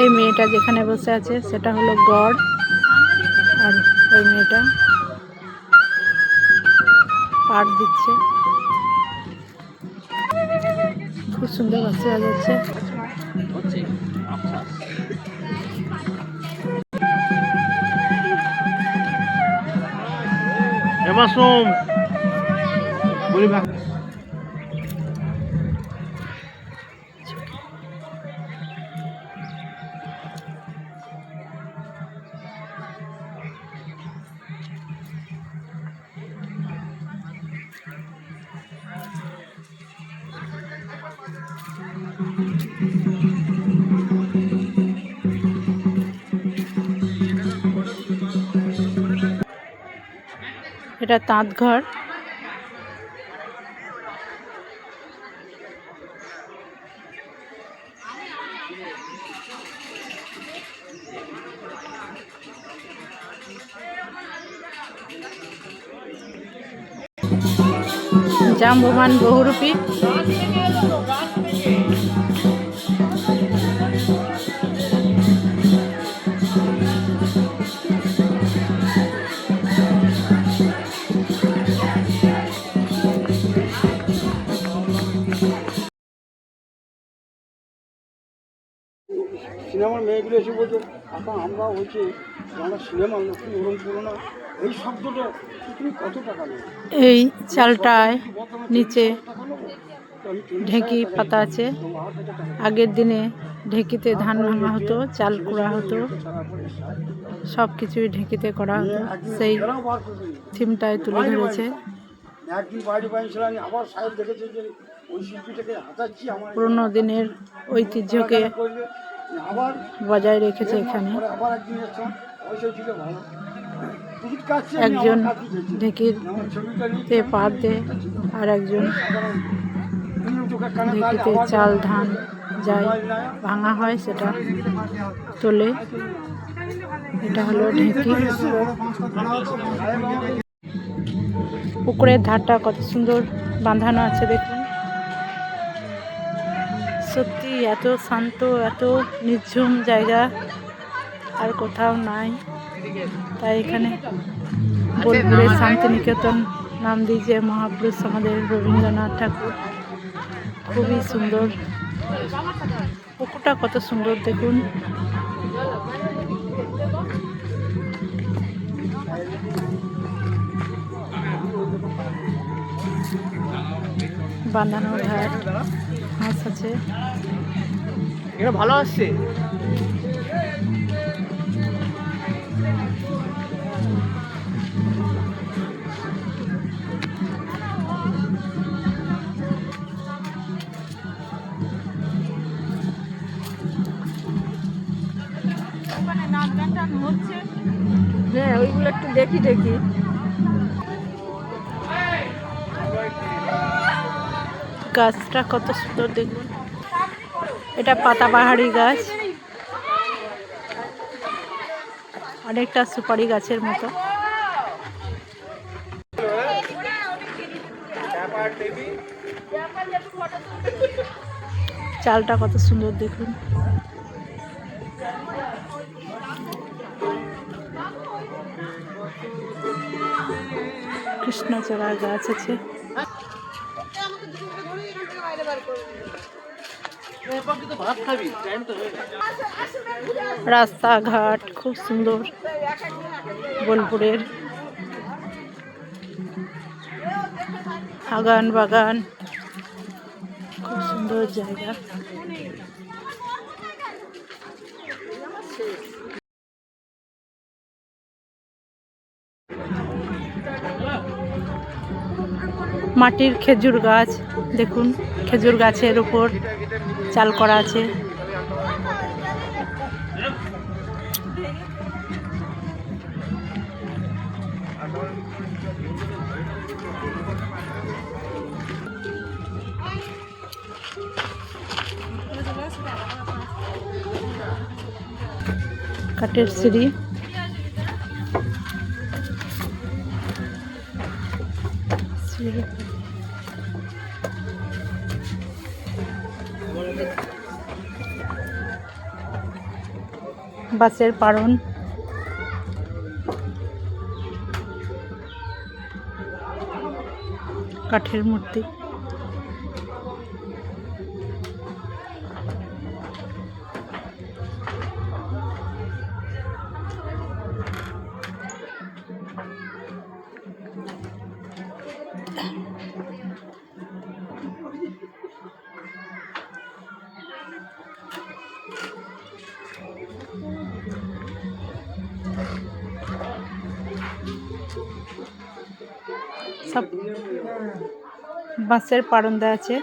এই মেয়েটা যেখানে বসে আছে সেটা হলো গড়, আর ওই মেয়েটা পাট দিচ্ছে। খুব সুন্দর বাসে যাচ্ছে। এটা তাঁত ঘর। জাম্ববান বহুরূপী। সিনেমার মেয়েগুলো এসে বলছে এখন আমরা হচ্ছে আমরা সিনেমা লক্ষ্মী ওরম করো না, এই শব্দটা তুমি কত টাকা নেবে? এই চালটায় নিচে ঢেঁকি পাতা আছে। আগের দিনে ঢেঁকিতে ধান ভাঙা হতো, চাল কুড়া হতো, সব কিছুই ঢেঁকিতে করা হতো। সেই থিমটায় তুলে ধরেছে। পুরোনো দিনের ঐতিহ্যকে বজায় রেখেছে এখানে। একজন ঢেঁকিতে পাত দেয়, আর একজন ঢেঁকিতে চাল ধান যায় ভাঙা হয় সেটা তোলে। এটা হলো ঢেঁকি। পুকুরের ধারটা কত সুন্দর বাঁধানো আছে দেখুন। সত্যি এত শান্ত, এত নির্ঝুম জায়গা আর কোথাও নাই। তাই এখানে বোলপুরের শান্তিনিকেতন নাম দিয়েছে মহাপুরুষ আমাদের রবীন্দ্রনাথ ঠাকুর। খুবই সুন্দর। পুকুরটা কত সুন্দর দেখুন। বাঁধানো ধার, হাঁস আছে। এটা ভালো আসছে। হ্যাঁ, ওইগুলো একটু দেখি। গাছটা কত সুন্দর দেখুন। এটা পাতাবাহারি গাছ, অনেকটা সুপারি গাছের মতো। চালটা কত সুন্দর দেখুন। কৃষ্ণচূড়া গাছ আছে। রাস্তাঘাট খুব সুন্দর বোলপুরের। আগান বাগান, খুব সুন্দর জায়গা। মাটির খেজুর গাছ দেখুন। খেজুর গাছের উপর চাল করা আছে। কাঠের সিঁড়ি। বাঁশের পাড়ন, কাঠের মূর্তি। সব বাঁশের পাড়ন দেওয়া আছে।